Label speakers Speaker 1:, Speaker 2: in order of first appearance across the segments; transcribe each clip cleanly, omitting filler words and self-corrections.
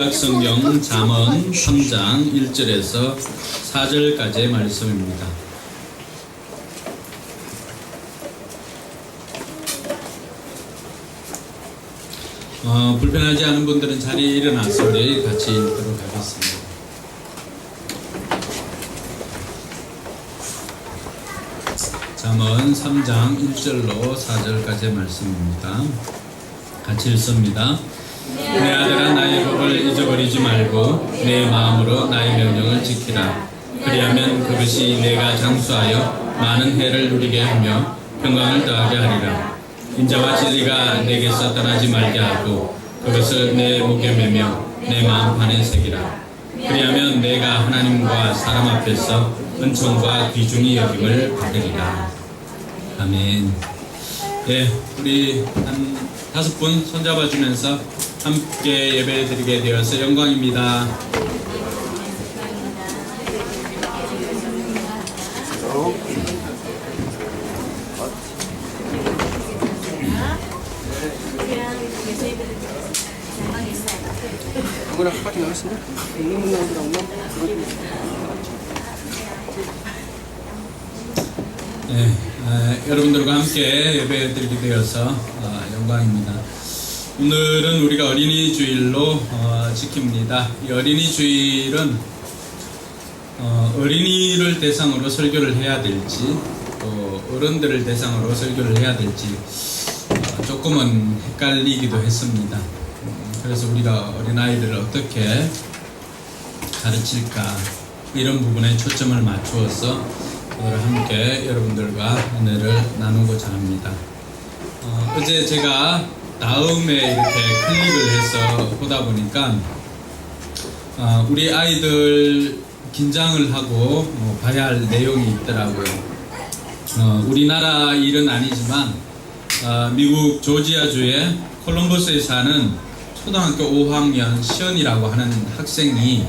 Speaker 1: 성경 잠언 3장 1절에서 4절까지의 말씀입니다. 불편하지 않은 분들은 자리에 일어나서 우리 같이 읽도록 하겠습니다. 잠언 3장 1절로 4절까지의 말씀입니다. 같이 읽습니다. 내 아들아, 나의 법을 잊어버리지 말고 내 마음으로 나의 명령을 지키라. 그리하면 그것이 내가 장수하여 많은 해를 누리게 하며 평강을 더하게 하리라. 인자와 진리가 내게서 떠나지 말게 하고 그것을 내 목에 매며 내 마음판에 새기라. 그리하면 내가 하나님과 사람 앞에서 은총과 귀중히 여김을 받으리라. 아멘. 네, 우리 한 5분 손잡아주면서 함께 예배드리게 되어서 영광입니다. 네, 여러분들과 함께 예배드리게 되어서 영광입니다. 오늘은 우리가 어린이 주일로 지킵니다. 이 어린이 주일은 어린이를 대상으로 설교를 해야 될지 또 어른들을 대상으로 설교를 해야 될지 조금은 헷갈리기도 했습니다. 그래서 우리가 어린아이들을 어떻게 가르칠까 이런 부분에 초점을 맞추어서 오늘 함께 여러분들과 은혜를 나누고자 합니다. 어제 제가 다음에 이렇게 클릭을 해서 보다 보니까 우리 아이들 긴장을 하고 봐야 할 내용이 있더라고요. 우리나라 일은 아니지만 미국 조지아주의 콜럼버스에 사는 초등학교 5학년 시연이라고 하는 학생이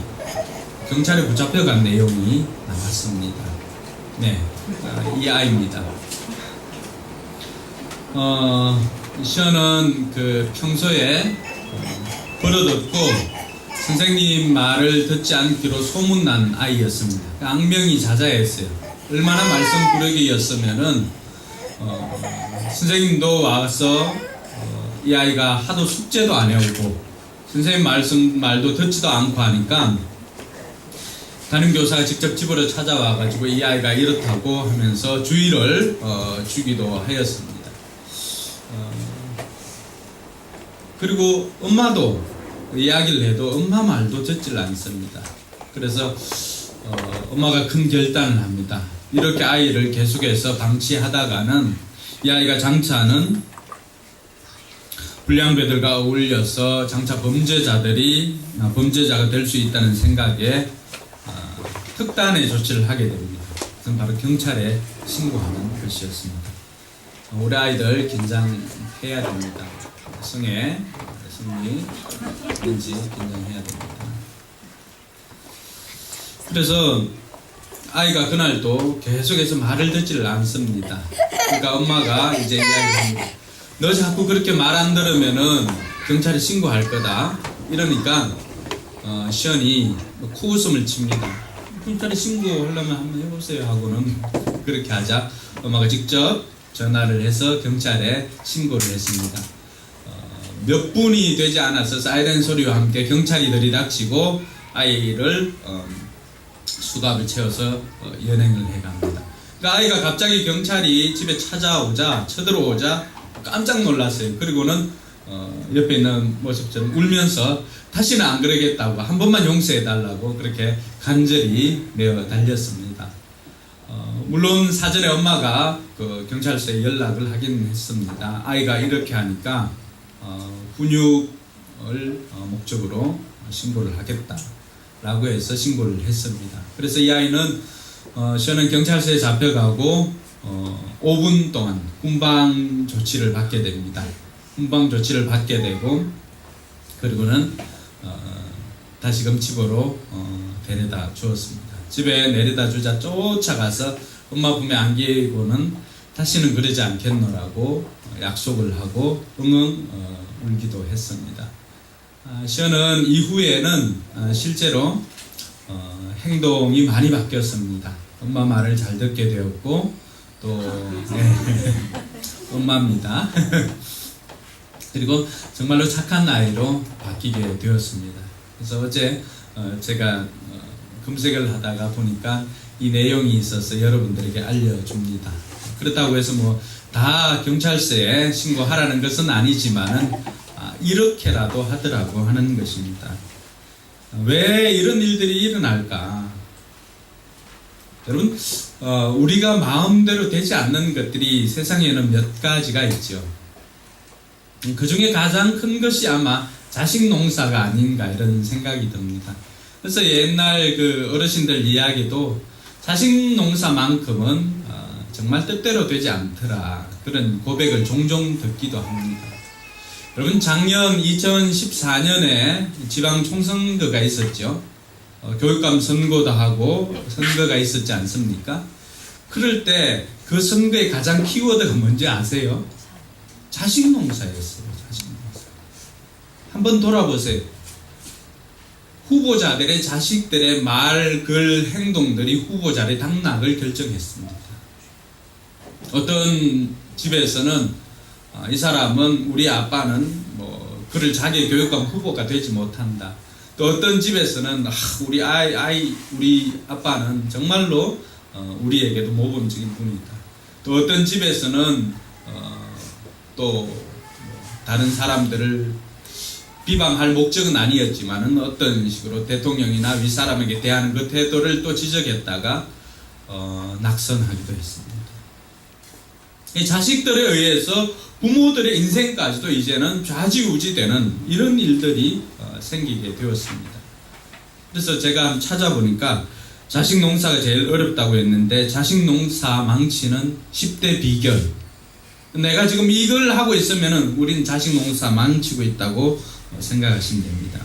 Speaker 1: 경찰에 붙잡혀간 내용이 나왔습니다. 네, 이 아이입니다. 시연은 평소에 버릇없고 선생님 말을 듣지 않기로 소문난 아이였습니다. 악명이 자자했어요. 얼마나 말썽꾸러기였으면은 선생님도 와서 이 아이가 하도 숙제도 안 해오고 선생님 말도 듣지도 않고 하니까 담임 교사가 직접 집으로 찾아와가지고 이 아이가 이렇다고 하면서 주의를 주기도 하였습니다. 그리고 엄마도 이야기를 해도 엄마 말도 듣질 않습니다. 그래서 엄마가 큰 결단을 합니다. 이렇게 아이를 계속해서 방치하다가는 이 아이가 장차는 불량배들과 어울려서 장차 범죄자가 될 수 있다는 생각에 특단의 조치를 하게 됩니다. 그것은 바로 경찰에 신고하는 것이었습니다. 우리 아이들 긴장해야 됩니다. 승리 왠지 긴장해야 됩니다. 그래서 아이가 그날도 계속해서 말을 듣지를 않습니다. 그러니까 엄마가 이제 이야기합니다. 너 자꾸 그렇게 말 안 들으면은 경찰에 신고할 거다. 이러니까 시연이 코웃음을 칩니다. 경찰에 신고하려면 한번 해보세요 하고는 그렇게 하자 엄마가 직접 전화를 해서 경찰에 신고를 했습니다. 몇 분이 되지 않아서 사이렌 소리와 함께 경찰이 들이닥치고 아이를 수갑을 채워서 연행을 해갑니다. 그러니까 아이가 갑자기 경찰이 집에 쳐들어오자 깜짝 놀랐어요. 그리고는 옆에 있는 모습처럼 울면서 다시는 안 그러겠다고 한 번만 용서해달라고 그렇게 간절히 내어 달렸습니다. 물론 사전에 엄마가 경찰서에 연락을 하긴 했습니다. 아이가 이렇게 하니까 훈육을 목적으로 신고를 하겠다라고 해서 신고를 했습니다. 그래서 이 아이는 시연은 경찰서에 잡혀가고 5분 동안 훈방 조치를 받게 됩니다. 훈방 조치를 받게 되고 그리고는 다시금 집으로 데려다 주었습니다. 집에 내려다 주자 쫓아가서 엄마 품에 안기고는 다시는 그러지 않겠노라고 약속을 하고 응응 울기도 했습니다. 시연은 이후에는 실제로 행동이 많이 바뀌었습니다. 엄마 말을 잘 듣게 되었고 또 엄마입니다. 그리고 정말로 착한 아이로 바뀌게 되었습니다. 그래서 어제 제가 검색을 하다가 보니까 이 내용이 있어서 여러분들에게 알려줍니다. 그렇다고 해서 뭐 다 경찰서에 신고하라는 것은 아니지만은 이렇게라도 하더라고 하는 것입니다. 왜 이런 일들이 일어날까? 여러분, 우리가 마음대로 되지 않는 것들이 세상에는 몇 가지가 있죠. 그 중에 가장 큰 것이 아마 자식 농사가 아닌가 이런 생각이 듭니다. 그래서 옛날 그 어르신들 이야기도 자식 농사만큼은 정말 뜻대로 되지 않더라 그런 고백을 종종 듣기도 합니다. 여러분, 작년 2014년에 지방 총선거가 있었죠. 교육감 선거도 하고 선거가 있었지 않습니까? 그럴 때 그 선거의 가장 키워드가 뭔지 아세요? 자식 농사였어요. 자식 농사. 한번 돌아보세요. 후보자들의 자식들의 말, 글, 행동들이 후보자의 당락을 결정했습니다. 어떤 집에서는 이 사람은 우리 아빠는 뭐 그를 자기 교육감 후보가 되지 못한다. 또 어떤 집에서는 우리 우리 아빠는 정말로 우리에게도 모범적인 분이다. 또 어떤 집에서는 또 다른 사람들을 비방할 목적은 아니었지만은 어떤 식으로 대통령이나 윗사람에게 대하는 그 태도를 또 지적했다가 낙선하기도 했습니다. 이 자식들에 의해서 부모들의 인생까지도 이제는 좌지우지되는 이런 일들이 생기게 되었습니다. 그래서 제가 찾아보니까 자식 농사가 제일 어렵다고 했는데 자식 농사 망치는 10대 비결. 내가 지금 이걸 하고 있으면은 우린 자식 농사 망치고 있다고 생각하시면 됩니다.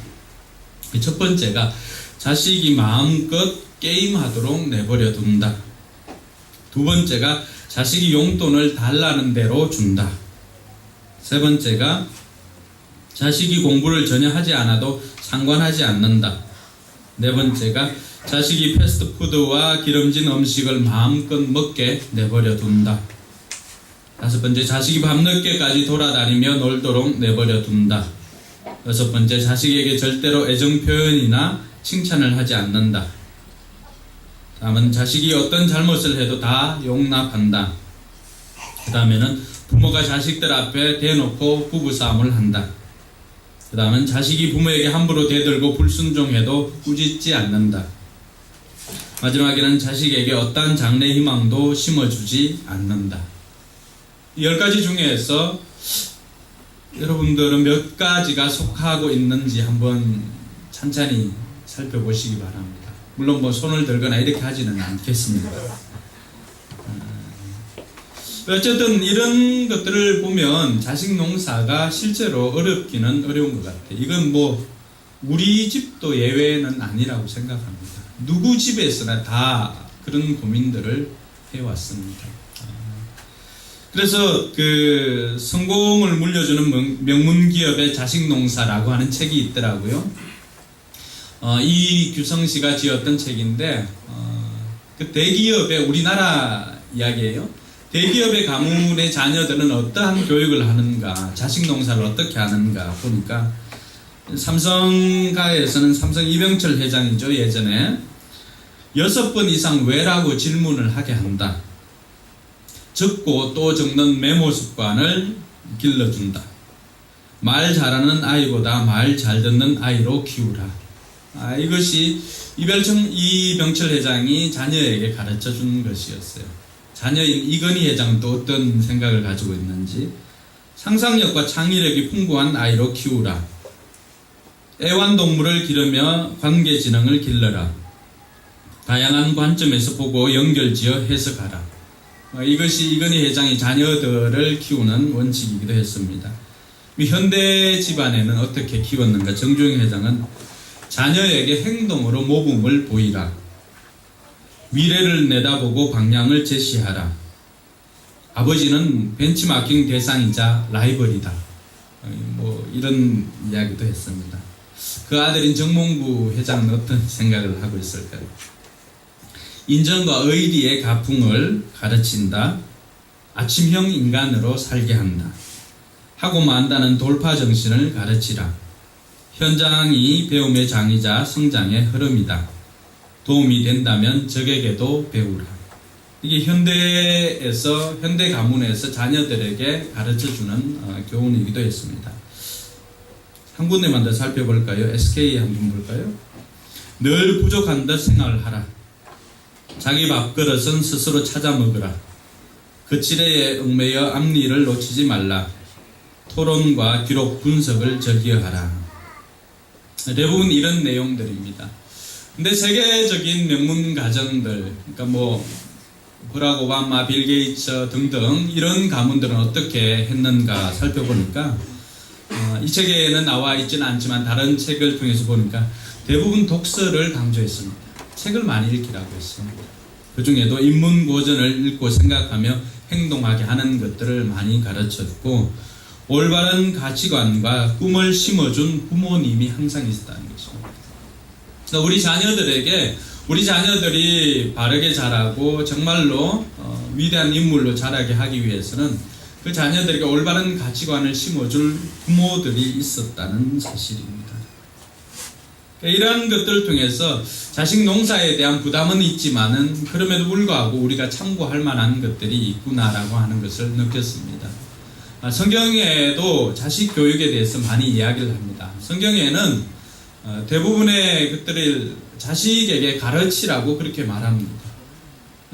Speaker 1: 첫 번째가 자식이 마음껏 게임하도록 내버려 둔다. 두 번째가 자식이 용돈을 달라는 대로 준다. 세 번째가 자식이 공부를 전혀 하지 않아도 상관하지 않는다. 네 번째가 자식이 패스트푸드와 기름진 음식을 마음껏 먹게 내버려 둔다. 다섯 번째, 자식이 밤늦게까지 돌아다니며 놀도록 내버려 둔다. 여섯 번째, 자식에게 절대로 애정 표현이나 칭찬을 하지 않는다. 다음은 자식이 어떤 잘못을 해도 다 용납한다. 그 다음에는 부모가 자식들 앞에 대놓고 부부싸움을 한다. 그 다음은 자식이 부모에게 함부로 대들고 불순종해도 꾸짖지 않는다. 마지막에는 자식에게 어떠한 장래 희망도 심어주지 않는다. 이 10가지 중에서 여러분들은 몇 가지가 속하고 있는지 한번 찬찬히 살펴보시기 바랍니다. 물론 뭐 손을 들거나 이렇게 하지는 않겠습니다. 어쨌든 이런 것들을 보면 자식 농사가 실제로 어렵기는 어려운 것 같아요. 이건 뭐 우리 집도 예외는 아니라고 생각합니다. 누구 집에서나 다 그런 고민들을 해왔습니다. 그래서 그 성공을 물려주는 명문기업의 자식농사라고 하는 책이 있더라고요. 이규성 씨가 지었던 책인데 그 대기업의 우리나라 이야기예요. 대기업의 가문의 자녀들은 어떠한 교육을 하는가, 자식농사를 어떻게 하는가 보니까 삼성가에서는 삼성 이병철 회장이죠. 예전에 6번 이상 왜라고 질문을 하게 한다. 적고 또 적는 메모 습관을 길러준다. 말 잘하는 아이보다 말 잘 듣는 아이로 키우라. 이것이 이병철 회장이 자녀에게 가르쳐 준 것이었어요. 자녀인 이건희 회장은 또 어떤 생각을 가지고 있는지, 상상력과 창의력이 풍부한 아이로 키우라. 애완동물을 기르며 관계지능을 길러라. 다양한 관점에서 보고 연결지어 해석하라. 이것이 이건희 회장이 자녀들을 키우는 원칙이기도 했습니다. 현대 집안에는 어떻게 키웠는가? 정주영 회장은 자녀에게 행동으로 모범을 보이라. 미래를 내다보고 방향을 제시하라. 아버지는 벤치마킹 대상이자 라이벌이다. 뭐 이런 이야기도 했습니다. 그 아들인 정몽구 회장은 어떤 생각을 하고 있을까요? 인정과 의리의 가풍을 가르친다. 아침형 인간으로 살게 한다. 하고 만다는 돌파 정신을 가르치라. 현장이 배움의 장이자 성장의 흐름이다. 도움이 된다면 적에게도 배우라. 이게 현대 가문에서 자녀들에게 가르쳐주는 교훈이기도 했습니다. 한 군데만 더 살펴볼까요? SK 한번 볼까요? 늘 부족한 듯 생각을 하라. 자기 밥그릇은 스스로 찾아 먹으라. 그 지레에 얽매여 앞니를 놓치지 말라. 토론과 기록 분석을 저기하라. 대부분 이런 내용들입니다. 근데 세계적인 명문 가정들, 그러니까 뭐 버락 오바마, 빌 게이츠 등등 이런 가문들은 어떻게 했는가 살펴보니까 이 책에는 나와 있지는 않지만 다른 책을 통해서 보니까 대부분 독서를 강조했습니다. 책을 많이 읽기라고 했습니다. 그 중에도 인문고전을 읽고 생각하며 행동하게 하는 것들을 많이 가르쳤고, 올바른 가치관과 꿈을 심어준 부모님이 항상 있었다는 것입니다. 우리 자녀들이 바르게 자라고 정말로 위대한 인물로 자라게 하기 위해서는 그 자녀들에게 올바른 가치관을 심어줄 부모들이 있었다는 사실입니다. 이러한 것들을 통해서 자식 농사에 대한 부담은 있지만은 그럼에도 불구하고 우리가 참고할 만한 것들이 있구나라고 하는 것을 느꼈습니다. 성경에도 자식 교육에 대해서 많이 이야기를 합니다. 성경에는 대부분의 것들을 자식에게 가르치라고 그렇게 말합니다.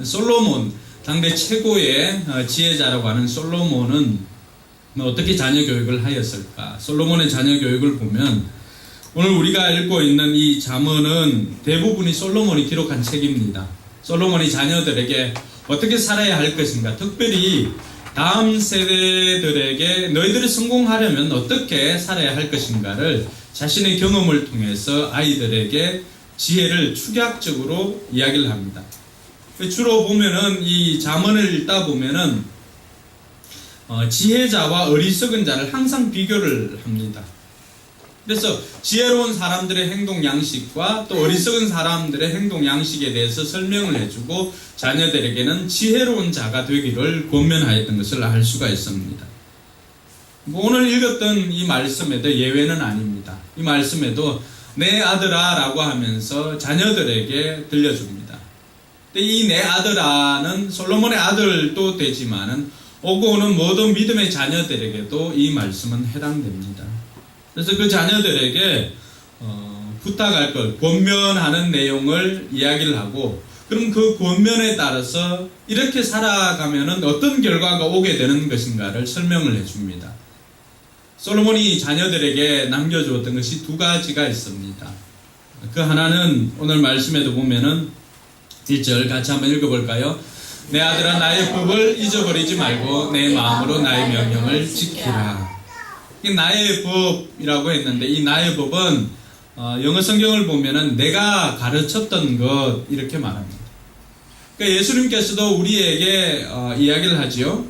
Speaker 1: 솔로몬, 당대 최고의 지혜자라고 하는 솔로몬은 어떻게 자녀 교육을 하였을까? 솔로몬의 자녀 교육을 보면 오늘 우리가 읽고 있는 이 잠언은 대부분이 솔로몬이 기록한 책입니다. 솔로몬이 자녀들에게 어떻게 살아야 할 것인가, 특별히 다음 세대들에게 너희들이 성공하려면 어떻게 살아야 할 것인가를 자신의 경험을 통해서 아이들에게 지혜를 축약적으로 이야기를 합니다. 주로 보면은 이 잠언을 읽다 보면은 지혜자와 어리석은 자를 항상 비교를 합니다. 그래서 지혜로운 사람들의 행동 양식과 또 어리석은 사람들의 행동 양식에 대해서 설명을 해주고 자녀들에게는 지혜로운 자가 되기를 권면하였던 것을 알 수가 있습니다. 오늘 읽었던 이 말씀에도 예외는 아닙니다. 이 말씀에도 내 아들아 라고 하면서 자녀들에게 들려줍니다. 이 내 아들아는 솔로몬의 아들도 되지만은 오고 오는 모든 믿음의 자녀들에게도 이 말씀은 해당됩니다. 그래서 그 자녀들에게 부탁할 것, 권면하는 내용을 이야기를 하고, 그럼 그 권면에 따라서 이렇게 살아가면은 어떤 결과가 오게 되는 것인가를 설명을 해줍니다. 솔로몬이 자녀들에게 남겨주었던 것이 두 가지가 있습니다. 그 하나는 오늘 말씀에도 보면은 1절 같이 한번 읽어볼까요? 내 아들아 나의 법을 잊어버리지 말고 내 마음으로 나의 명령을 지키라. 나의 법이라고 했는데 이 나의 법은 영어 성경을 보면은 내가 가르쳤던 것 이렇게 말합니다. 그러니까 예수님께서도 우리에게 이야기를 하지요.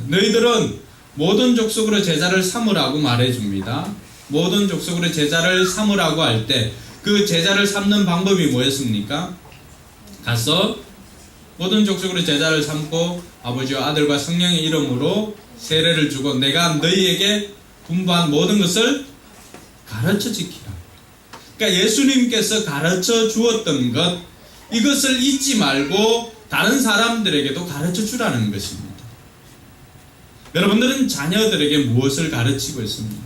Speaker 1: 너희들은 모든 족속으로 제자를 삼으라고 말해줍니다. 모든 족속으로 제자를 삼으라고 할 때 그 제자를 삼는 방법이 뭐였습니까? 가서 모든 족속으로 제자를 삼고 아버지와 아들과 성령의 이름으로 세례를 주고 내가 너희에게 분부한 모든 것을 가르쳐 지키라. 그러니까 예수님께서 가르쳐 주었던 것, 이것을 잊지 말고 다른 사람들에게도 가르쳐 주라는 것입니다. 여러분들은 자녀들에게 무엇을 가르치고 있습니까?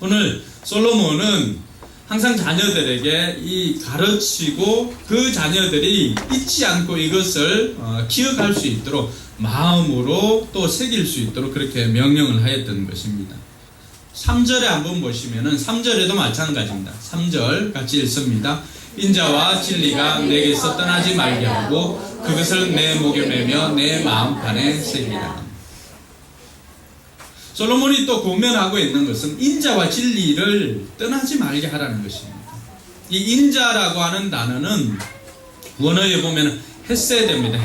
Speaker 1: 오늘 솔로몬은 항상 자녀들에게 이 가르치고 그 자녀들이 잊지 않고 이것을 기억할 수 있도록 마음으로 또 새길 수 있도록 그렇게 명령을 하였던 것입니다. 3절에 한번 보시면은 3절에도 마찬가지입니다. 3절 같이 읽습니다. 인자와 진리가 내게서 떠나지 말게 하고 그것을 내 목에 매며 내 마음판에 새기라. 솔로몬이 또 권면하고 있는 것은 인자와 진리를 떠나지 말게 하라는 것입니다. 이 인자라고 하는 단어는 원어에 보면 헤세드입니다.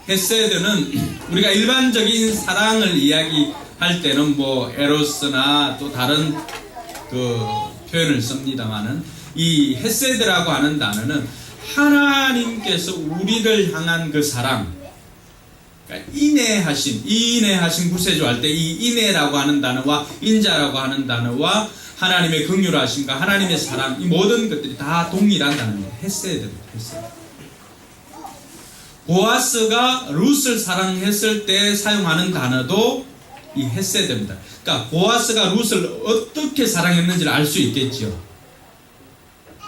Speaker 1: 헤세드는 우리가 일반적인 사랑을 이야기할 때는 뭐 에로스나 또 다른 그 표현을 씁니다만은 이 헤세드라고 하는 단어는 하나님께서 우리를 향한 그 사랑, 그러니까 인내하신 구세주 할 때 이 인내라고 하는 단어와 인자라고 하는 단어와 하나님의 긍휼하심과 하나님의 사랑, 이 모든 것들이 다 동일한 단어입니다. 헤세드입니다. 헤세드. 보아스가 룻을 사랑했을 때 사용하는 단어도 이 헤세드입니다. 그러니까 보아스가 룻을 어떻게 사랑했는지를 알 수 있겠지요.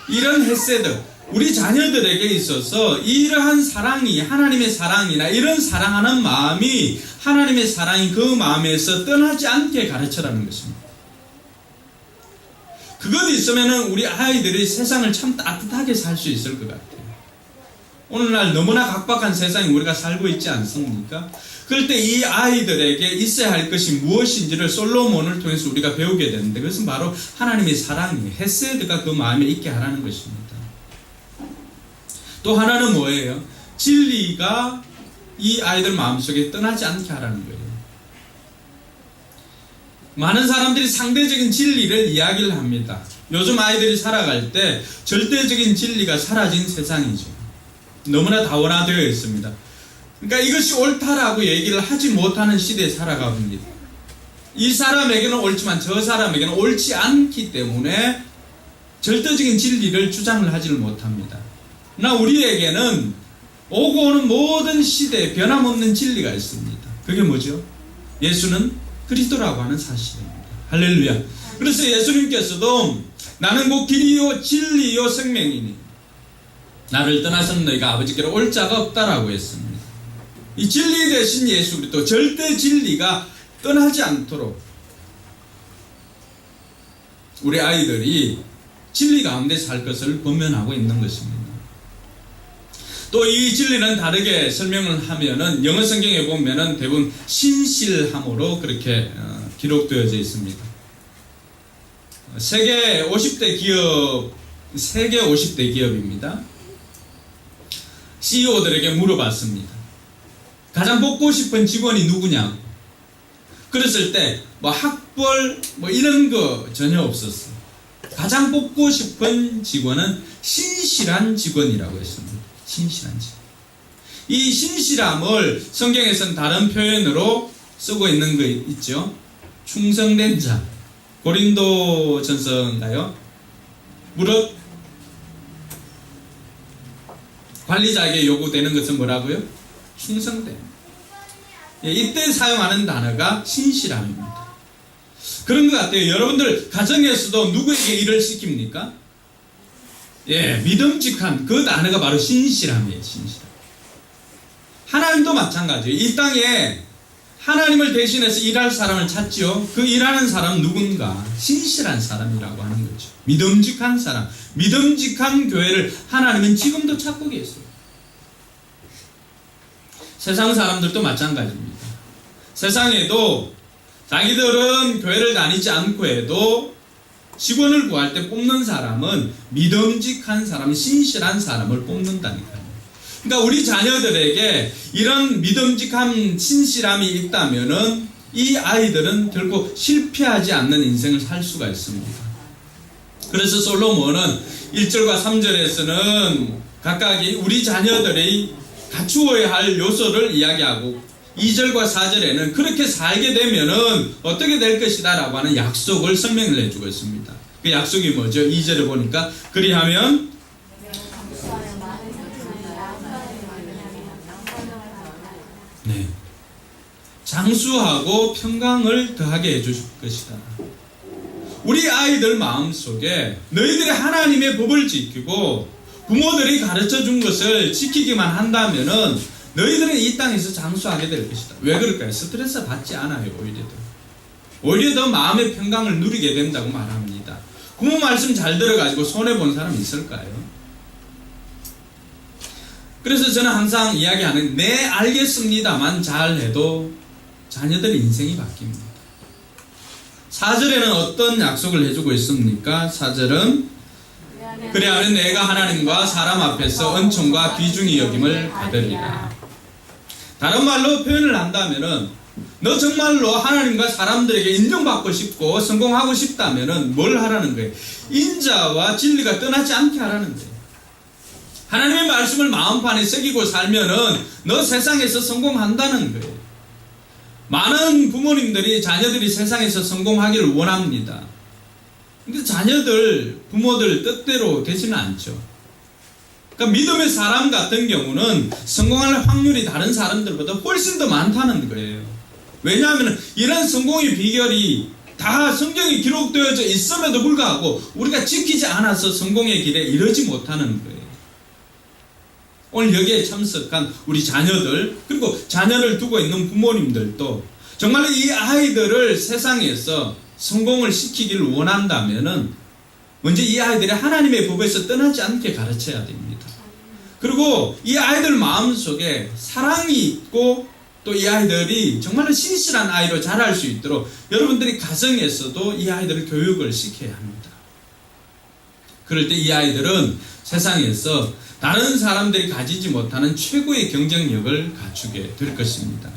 Speaker 1: 이런 헤세드, 우리 자녀들에게 있어서 이러한 사랑이, 하나님의 사랑이나 이런 사랑하는 마음이 하나님의 사랑이 그 마음에서 떠나지 않게 가르쳐라는 것입니다. 그것 있으면 우리 아이들이 세상을 참 따뜻하게 살 수 있을 것 같아요. 오늘날 너무나 각박한 세상에 우리가 살고 있지 않습니까? 그럴 때 이 아이들에게 있어야 할 것이 무엇인지를 솔로몬을 통해서 우리가 배우게 되는데, 그것은 바로 하나님의 사랑이, 헤세드가 그 마음에 있게 하라는 것입니다. 또 하나는 뭐예요? 진리가 이 아이들 마음속에 떠나지 않게 하라는 거예요. 많은 사람들이 상대적인 진리를 이야기를 합니다. 요즘 아이들이 살아갈 때 절대적인 진리가 사라진 세상이죠. 너무나 다원화되어 있습니다. 그러니까 이것이 옳다라고 얘기를 하지 못하는 시대에 살아가고 있습니다. 이 사람에게는 옳지만 저 사람에게는 옳지 않기 때문에 절대적인 진리를 주장을 하지를 못합니다. 그러나 우리에게는 오고 오는 모든 시대에 변함없는 진리가 있습니다. 그게 뭐죠? 예수는 그리스도라고 하는 사실입니다. 할렐루야. 그래서 예수님께서도 나는 곧 길이요 진리요 생명이니 나를 떠나서는 너희가 아버지께로 올 자가 없다라고 했습니다. 이 진리 대신 예수 그리스도, 절대 진리가 떠나지 않도록 우리 아이들이 진리 가운데 살 것을 권면하고 있는 것입니다. 또 이 진리는 다르게 설명을 하면은 영어 성경에 보면은 대부분 신실함으로 그렇게 기록되어져 있습니다. 세계 50대 기업입니다. CEO들에게 물어봤습니다. 가장 뽑고 싶은 직원이 누구냐고. 그랬을 때 학벌 이런 거 전혀 없었어요. 가장 뽑고 싶은 직원은 신실한 직원이라고 했습니다. 신실한 직원. 이 신실함을 성경에서는 다른 표현으로 쓰고 있는 거 있죠. 충성된 자. 고린도전서인가요? 무릇 관리자에게 요구되는 것은 뭐라고요? 충성됨. 이때 사용하는 단어가 신실함입니다. 그런 것 같아요. 여러분들 가정에서도 누구에게 일을 시킵니까? 믿음직한 그 단어가 바로 신실함이에요. 신실함. 하나님도 마찬가지예요. 이 땅에 하나님을 대신해서 일할 사람을 찾지요. 그 일하는 사람은 누군가? 신실한 사람이라고 하는 거죠. 믿음직한 사람, 믿음직한 교회를 하나님은 지금도 찾고 계세요. 세상 사람들도 마찬가지입니다. 세상에도 자기들은 교회를 다니지 않고 해도 직원을 구할 때 뽑는 사람은 믿음직한 사람, 신실한 사람을 뽑는다니까요. 그러니까 우리 자녀들에게 이런 믿음직한 신실함이 있다면은 이 아이들은 결코 실패하지 않는 인생을 살 수가 있습니다. 그래서 솔로몬은 1절과 3절에서는 각각이 우리 자녀들이 갖추어야 할 요소를 이야기하고 2절과 4절에는 그렇게 살게 되면은 어떻게 될 것이다 라고 하는 약속을 설명을 해주고 있습니다. 그 약속이 뭐죠? 2절에 보니까 그리하면 장수하고 평강을 더하게 해주실 것이다. 우리 아이들 마음속에 너희들이 하나님의 법을 지키고 부모들이 가르쳐준 것을 지키기만 한다면은 너희들은 이 땅에서 장수하게 될 것이다. 왜 그럴까요? 스트레스 받지 않아요. 오히려 더 마음의 평강을 누리게 된다고 말합니다. 부모 말씀 잘 들어가지고 손해본 사람 있을까요? 그래서 저는 항상 이야기하는 네 알겠습니다만 잘해도 자녀들의 인생이 바뀝니다. 4절에는 어떤 약속을 해주고 있습니까? 4절은 그래야면 내가 하나님과 사람 앞에서 은총과 귀중히 여김을 받으리라. 다른 말로 표현을 한다면은 너 정말로 하나님과 사람들에게 인정받고 싶고 성공하고 싶다면은 뭘 하라는 거예요? 인자와 진리가 떠나지 않게 하라는 거예요. 하나님의 말씀을 마음판에 새기고 살면은 너 세상에서 성공한다는 거예요. 많은 부모님들이 자녀들이 세상에서 성공하기를 원합니다. 근데 자녀들, 부모들 뜻대로 되지는 않죠. 그러니까 믿음의 사람 같은 경우는 성공할 확률이 다른 사람들보다 훨씬 더 많다는 거예요. 왜냐하면 이런 성공의 비결이 다 성경에 기록되어져 있음에도 불구하고 우리가 지키지 않아서 성공의 길에 이르지 못하는 거예요. 오늘 여기에 참석한 우리 자녀들, 그리고 자녀를 두고 있는 부모님들도 정말로 이 아이들을 세상에서 성공을 시키기를 원한다면은 먼저 이 아이들이 하나님의 법에서 떠나지 않게 가르쳐야 됩니다. 그리고 이 아이들 마음속에 사랑이 있고 또 이 아이들이 정말로 신실한 아이로 자랄 수 있도록 여러분들이 가정에서도 이 아이들을 교육을 시켜야 합니다. 그럴 때 이 아이들은 세상에서 다른 사람들이 가지지 못하는 최고의 경쟁력을 갖추게 될 것입니다.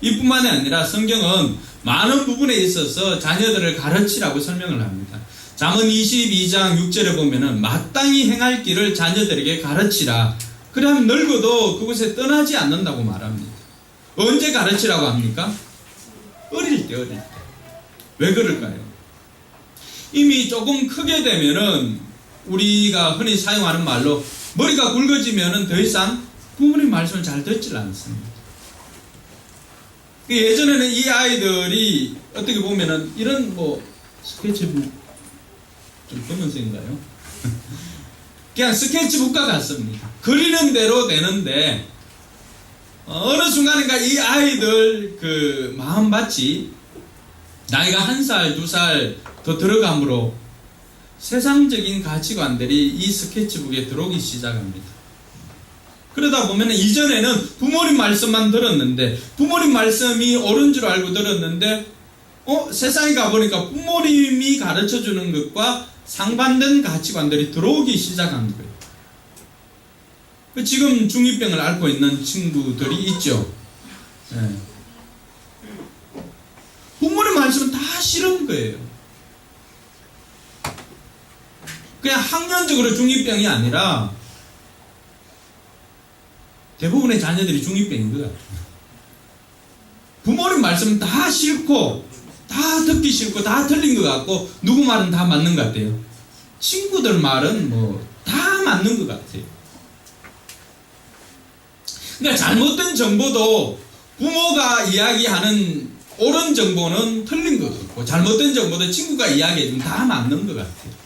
Speaker 1: 이뿐만이 아니라 성경은 많은 부분에 있어서 자녀들을 가르치라고 설명을 합니다. 잠언 22장 6절에 보면은 마땅히 행할 길을 자녀들에게 가르치라. 그러면 늙어도 그곳에 떠나지 않는다고 말합니다. 언제 가르치라고 합니까? 어릴 때. 왜 그럴까요? 이미 조금 크게 되면은 우리가 흔히 사용하는 말로 머리가 굵어지면은 더 이상 부모님 말씀을 잘 듣질 않습니다. 예전에는 이 아이들이 어떻게 보면은 이런 스케치북 좀 검은색인가요? 그냥 스케치북과 같습니다. 그리는 대로 되는데 어느 순간인가 이 아이들 그 마음밭이 나이가 1살, 2살 더 들어감으로 세상적인 가치관들이 이 스케치북에 들어오기 시작합니다. 그러다 보면 이전에는 부모님 말씀만 들었는데 부모님 말씀이 옳은 줄 알고 들었는데 세상에 가보니까 부모님이 가르쳐주는 것과 상반된 가치관들이 들어오기 시작한 거예요. 지금 중2병을 앓고 있는 친구들이 있죠. 네. 부모님 말씀은 다 싫은 거예요. 그냥 학년적으로 중2병이 아니라 대부분의 자녀들이 중2병인 것 같아요. 부모님 말씀은 다 싫고 다 듣기 싫고 다 틀린 것 같고 누구 말은 다 맞는 것 같아요. 친구들 말은 다 맞는 것 같아요. 그러니까 잘못된 정보도 부모가 이야기하는 옳은 정보는 틀린 것 같고 잘못된 정보도 친구가 이야기해주면 다 맞는 것 같아요.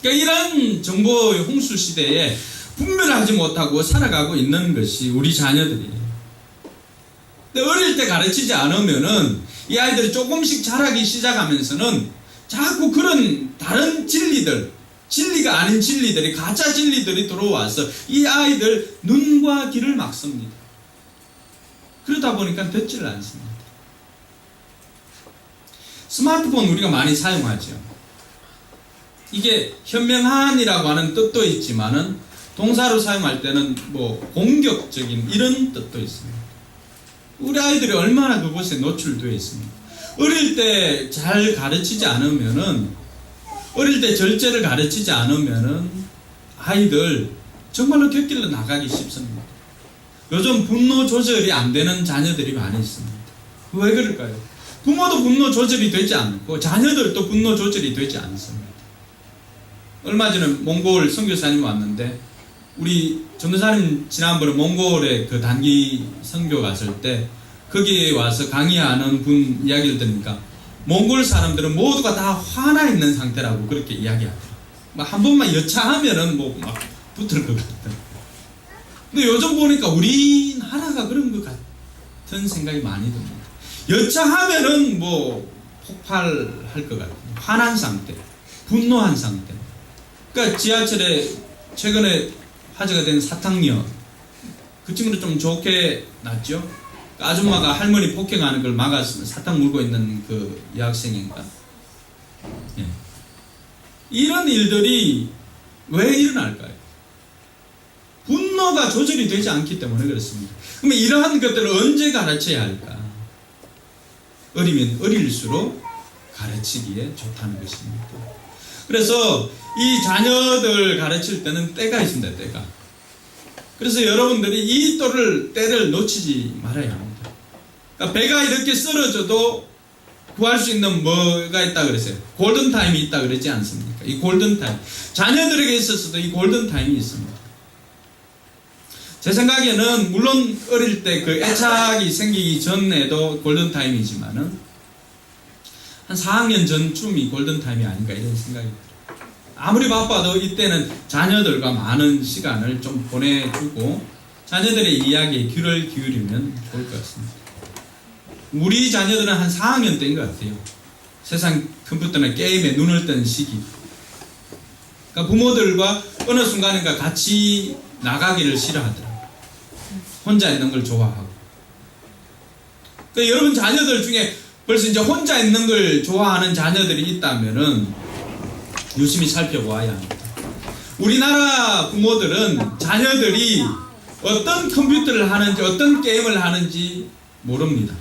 Speaker 1: 그러니까 이런 정보의 홍수 시대에 분별하지 못하고 살아가고 있는 것이 우리 자녀들이에요. 근데 어릴 때 가르치지 않으면은 이 아이들이 조금씩 자라기 시작하면서는 자꾸 그런 다른 진리들, 진리가 아닌 진리들이, 가짜 진리들이 들어와서 이 아이들 눈과 귀를 막습니다. 그러다 보니까 듣지를 않습니다. 스마트폰 우리가 많이 사용하죠. 이게 현명한이라고 하는 뜻도 있지만은 동사로 사용할 때는 공격적인 이런 뜻도 있습니다. 우리 아이들이 얼마나 그곳에 노출되어 있습니다. 어릴 때 잘 가르치지 않으면은, 어릴 때 절제를 가르치지 않으면은 아이들 정말로 곁길로 나가기 쉽습니다. 요즘 분노 조절이 안 되는 자녀들이 많이 있습니다. 왜 그럴까요? 부모도 분노 조절이 되지 않고 자녀들도 분노 조절이 되지 않습니다. 얼마 전에 몽골 선교사님 왔는데 우리 전도사님 지난번에 몽골에 그 단기 선교 갔을 때 거기에 와서 강의하는 분 이야기를 들으니까 몽골 사람들은 모두가 다 화나 있는 상태라고 그렇게 이야기하더라고요. 한 번만 여차하면은 막 붙을 것 같다. 근데 요즘 보니까 우리나라가 그런 것 같은 생각이 많이 듭니다. 여차하면은 폭발할 것 같아요. 화난 상태, 분노한 상태. 그러니까 지하철에 최근에 화제가 된 사탕녀, 그 친구는 좀 좋게 났죠. 아줌마가 할머니 폭행하는 걸 막았으면 사탕 물고 있는 그 여학생인가. 예. 이런 일들이 왜 일어날까요? 분노 언어가 조절이 되지 않기 때문에 그렇습니다. 그러면 이러한 것들을 언제 가르쳐야 할까? 어리면 어릴수록 가르치기에 좋다는 것입니다. 그래서 이 자녀들 가르칠 때는 때가 있습니다. 때가. 그래서 여러분들이 이 때를 놓치지 말아야 합니다. 그러니까 배가 이렇게 쓰러져도 구할 수 있는 뭐가 있다 그랬어요? 골든타임이 있다 그러지 않습니까? 이 골든타임. 자녀들에게 있어서도 이 골든타임이 있습니다. 제 생각에는 물론 어릴 때 그 애착이 생기기 전에도 골든타임이지만은 한 4학년 전쯤이 골든타임이 아닌가 이런 생각이 들어요. 아무리 바빠도 이때는 자녀들과 많은 시간을 좀 보내주고 자녀들의 이야기에 귀를 기울이면 좋을 것 같습니다. 우리 자녀들은 한 4학년 때인 것 같아요. 세상 컴퓨터나 게임에 눈을 뜬 시기. 그러니까 부모들과 어느 순간인가 같이 나가기를 싫어하더라고요. 혼자 있는 걸 좋아하고. 그러니까 여러분 자녀들 중에 벌써 이제 혼자 있는 걸 좋아하는 자녀들이 있다면은 유심히 살펴보아야 합니다. 우리나라 부모들은 자녀들이 어떤 컴퓨터를 하는지 어떤 게임을 하는지 모릅니다.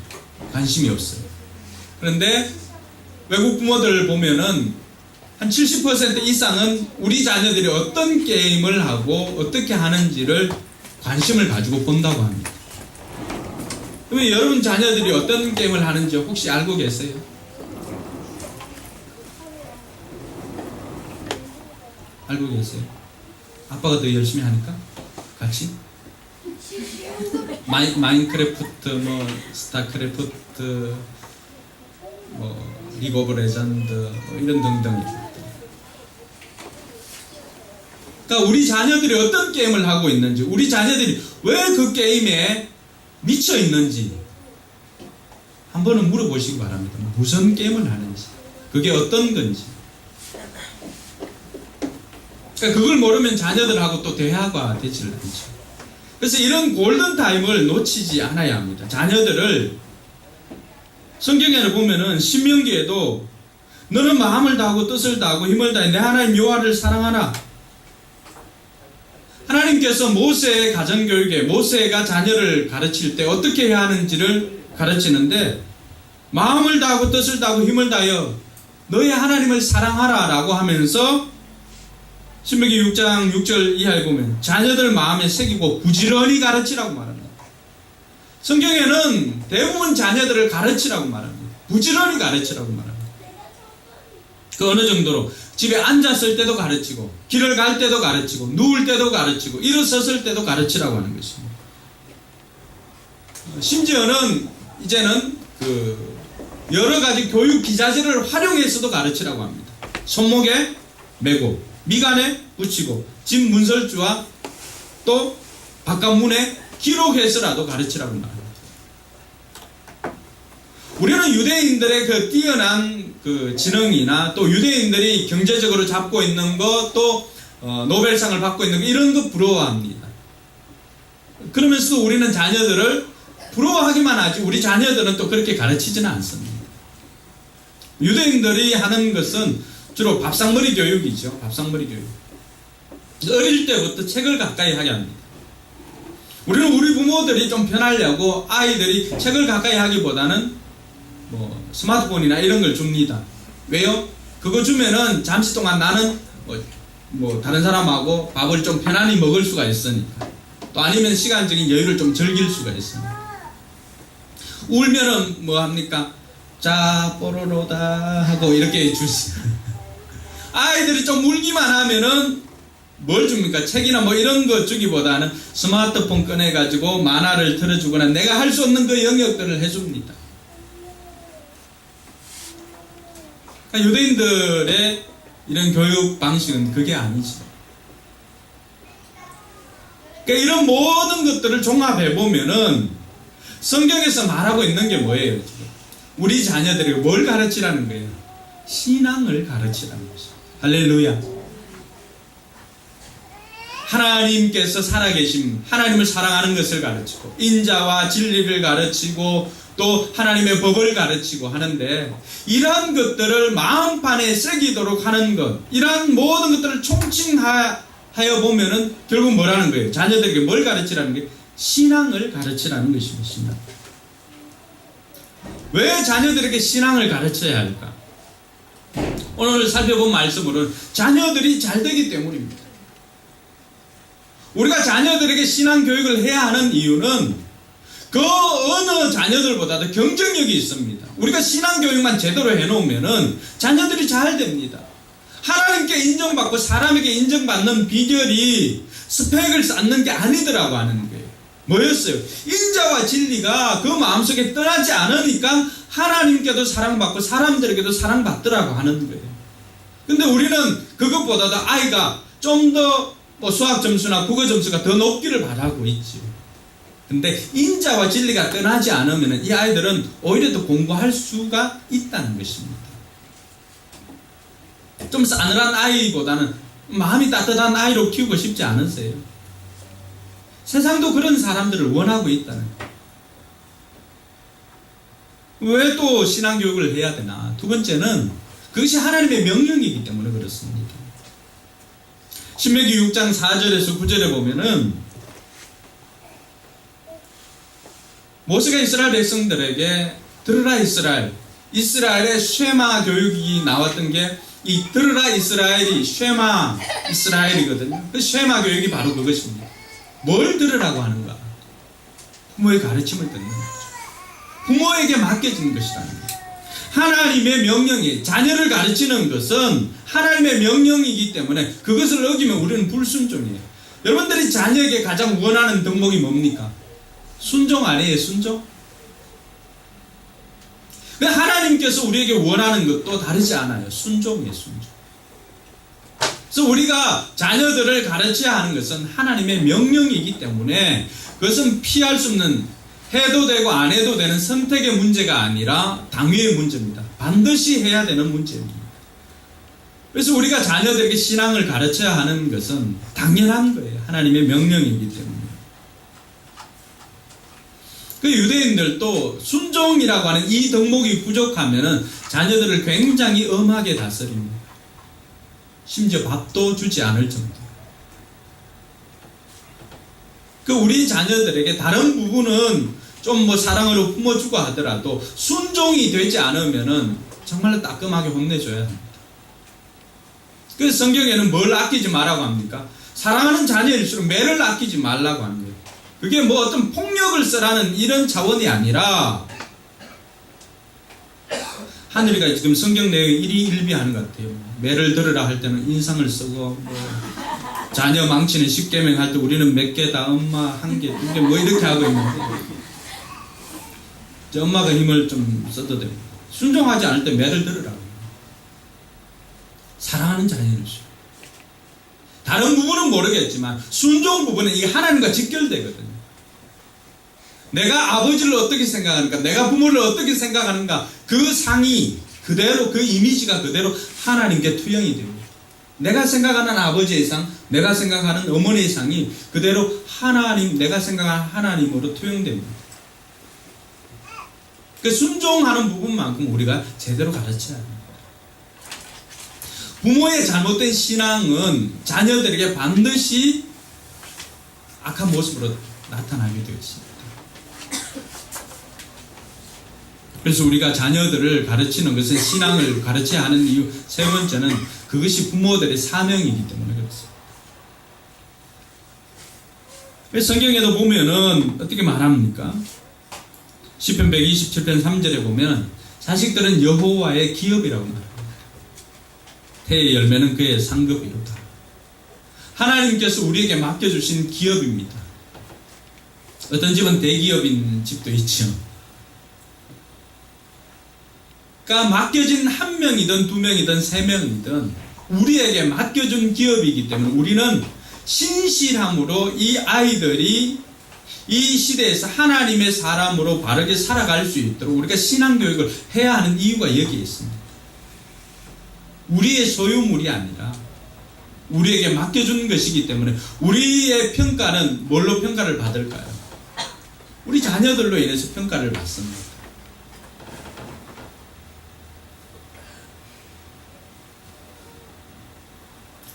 Speaker 1: 관심이 없어요. 그런데 외국 부모들을 보면은 한 70% 이상은 우리 자녀들이 어떤 게임을 하고 어떻게 하는지를 관심을 가지고 본다고 합니다. 그러면 여러분 자녀들이 어떤 게임을 하는지 혹시 알고 계세요? 알고 계세요? 아빠가 더 열심히 하니까? 같이? 마인크래프트, 뭐 스타크래프트, 뭐 리그 오브 레전드, 뭐 이런 등등. 그러니까 우리 자녀들이 어떤 게임을 하고 있는지, 우리 자녀들이 왜 그 게임에 미쳐 있는지 한 번은 물어보시기 바랍니다. 무슨 게임을 하는지, 그게 어떤 건지. 그러니까 그걸 모르면 자녀들하고 또 대화가 되지를 않죠. 그래서 이런 골든타임을 놓치지 않아야 합니다. 자녀들을 성경에는 보면은 신명기에도 너는 마음을 다하고 뜻을 다하고 힘을 다해 내 하나님 여호와를 사랑하라. 하나님께서 모세의 가정교육에 모세가 자녀를 가르칠 때 어떻게 해야 하는지를 가르치는데 마음을 다하고 뜻을 다하고 힘을 다하여 너의 하나님을 사랑하라 라고 하면서 신명기 6장 6절 이하에 보면 자녀들 마음에 새기고 부지런히 가르치라고 말합니다. 성경에는 대부분 자녀들을 가르치라고 말합니다. 부지런히 가르치라고 말합니다. 그 어느 정도로 집에 앉았을 때도 가르치고 길을 갈 때도 가르치고 누울 때도 가르치고 일어섰을 때도 가르치라고 하는 것입니다. 심지어는 이제는 그 여러 가지 교육 기자재를 활용해서도 가르치라고 합니다. 손목에 메고 미간에 붙이고 집 문설주와 또 바깥 문에 기록해서라도 가르치라고 말합니다. 우리는 유대인들의 그 뛰어난 그 지능이나 또 유대인들이 경제적으로 잡고 있는 것, 또 노벨상을 받고 있는 것, 이런 거 부러워합니다. 그러면서도 우리는 자녀들을 부러워하기만 하지 우리 자녀들은 또 그렇게 가르치지는 않습니다. 유대인들이 하는 것은 주로 밥상머리 교육이죠. 밥상머리 교육. 어릴 때부터 책을 가까이 하게 합니다. 우리는 우리 부모들이 좀 편하려고 아이들이 책을 가까이 하기보다는 뭐 스마트폰이나 이런 걸 줍니다. 왜요? 그거 주면은 잠시 동안 나는 뭐 다른 사람하고 밥을 좀 편안히 먹을 수가 있으니까. 또 아니면 시간적인 여유를 좀 즐길 수가 있습니다. 울면은 뭐 합니까? 자, 뽀로로다 하고 이렇게 주시죠. 아이들이 좀 울기만 하면은 뭘 줍니까? 책이나 뭐 이런 거 주기보다는 스마트폰 꺼내가지고 만화를 틀어주거나 내가 할 수 없는 그 영역들을 해줍니다. 그러니까 유대인들의 이런 교육 방식은 그게 아니죠. 그러니까 이런 모든 것들을 종합해보면은 성경에서 말하고 있는 게 뭐예요? 지금? 우리 자녀들에게 뭘 가르치라는 거예요? 신앙을 가르치라는 거죠. 할렐루야. 하나님께서 살아계심, 하나님을 사랑하는 것을 가르치고 인자와 진리를 가르치고 또 하나님의 법을 가르치고 하는데 이러한 것들을 마음판에 새기도록 하는 것, 이러한 모든 것들을 총칭하여 하여 보면은 결국 뭐라는 거예요? 자녀들에게 뭘 가르치라는 게 신앙을 가르치라는 것입니다. 신앙. 왜 자녀들에게 신앙을 가르쳐야 할까? 오늘 살펴본 말씀으로는 자녀들이 잘 되기 때문입니다. 우리가 자녀들에게 신앙 교육을 해야 하는 이유는 그 어느 자녀들보다도 경쟁력이 있습니다. 우리가 신앙 교육만 제대로 해놓으면은 자녀들이 잘 됩니다. 하나님께 인정받고 사람에게 인정받는 비결이 스펙을 쌓는 게 아니더라고 하는 거예요. 뭐였어요? 인자와 진리가 그 마음속에 떠나지 않으니까 하나님께도 사랑받고 사람들에게도 사랑받더라고 하는 거예요. 근데 우리는 그것보다도 아이가 좀 더 수학 점수나 국어 점수가 더 높기를 바라고 있죠. 근데 인자와 진리가 떠나지 않으면 이 아이들은 오히려 더 공부할 수가 있다는 것입니다. 좀 싸늘한 아이보다는 마음이 따뜻한 아이로 키우고 싶지 않으세요? 세상도 그런 사람들을 원하고 있다는 거예요. 왜 또 신앙교육을 해야 되나? 두 번째는 그것이 하나님의 명령이기 때문에 그렇습니다. 신명기 6장 4절에서 9절에 보면은 모세가 이스라엘 백성들에게 들으라 이스라엘의 쉐마 교육이 나왔던 게 이 들으라 이스라엘이 쉐마 이스라엘이거든요. 그 쉐마 교육이 바로 그것입니다. 뭘 들으라고 하는가? 부모의 가르침을 듣는 거죠. 부모에게 맡겨진 것이라는 거예요. 하나님의 명령이 자녀를 가르치는 것은 하나님의 명령이기 때문에 그것을 어기면 우리는 불순종이에요. 여러분들이 자녀에게 가장 원하는 덕목이 뭡니까? 순종 아니에요? 순종? 하나님께서 우리에게 원하는 것도 다르지 않아요. 순종이에요. 순종. 그래서 우리가 자녀들을 가르쳐야 하는 것은 하나님의 명령이기 때문에 그것은 피할 수 없는, 해도 되고 안 해도 되는 선택의 문제가 아니라 당위의 문제입니다. 반드시 해야 되는 문제입니다. 그래서 우리가 자녀들에게 신앙을 가르쳐야 하는 것은 당연한 거예요. 하나님의 명령이기 때문에. 그 유대인들도 순종이라고 하는 이 덕목이 부족하면은 자녀들을 굉장히 엄하게 다스립니다. 심지어 밥도 주지 않을 정도. 그 우리 자녀들에게 다른 부분은 좀 사랑으로 품어주고 하더라도 순종이 되지 않으면은 정말로 따끔하게 혼내줘야 합니다. 그래서 성경에는 뭘 아끼지 말라고 합니까? 사랑하는 자녀일수록 매를 아끼지 말라고 하는 거예요. 그게 어떤 폭력을 쓰라는 이런 차원이 아니라 하늘이가 지금 성경 내용에 일희일비하는 것 같아요. 매를 들으라 할 때는 인상을 쓰고 자녀 망치는 십계명 할 때 우리는 몇 개다 엄마 한 개, 두 개 이렇게 하고 있는데 엄마가 힘을 좀 써도 됩니다. 순종하지 않을 때 매를 들으라고. 사랑하는 자녀일수록. 다른 부분은 모르겠지만 순종 부분은 이게 하나님과 직결되거든요. 내가 아버지를 어떻게 생각하는가, 내가 부모를 어떻게 생각하는가, 그 상이 그대로, 그 이미지가 그대로 하나님께 투영이 됩니다. 내가 생각하는 아버지의 상, 내가 생각하는 어머니의 상이 그대로 하나님, 내가 생각하는 하나님으로 투영됩니다. 그 순종하는 부분만큼 우리가 제대로 가르쳐야 합니다. 부모의 잘못된 신앙은 자녀들에게 반드시 악한 모습으로 나타나게 되어 있습니다. 그래서 우리가 자녀들을 가르치는 것은 신앙을 가르쳐야 하는 이유 세 번째는 그것이 부모들의 사명이기 때문에 그렇습니다. 그래서 성경에도 보면은 어떻게 말합니까? 시편 127편 3절에 보면 자식들은 여호와의 기업이라고 말합니다. 태의 열매는 그의 상급이로다. 하나님께서 우리에게 맡겨주신 기업입니다. 어떤 집은 대기업인 집도 있죠. 그러니까 맡겨진 한 명이든 두 명이든 세 명이든 우리에게 맡겨준 기업이기 때문에 우리는 신실함으로 이 아이들이 이 시대에서 하나님의 사람으로 바르게 살아갈 수 있도록 우리가 신앙교육을 해야 하는 이유가 여기에 있습니다. 우리의 소유물이 아니라 우리에게 맡겨준 것이기 때문에 우리의 평가는 뭘로 평가를 받을까요? 우리 자녀들로 인해서 평가를 받습니다.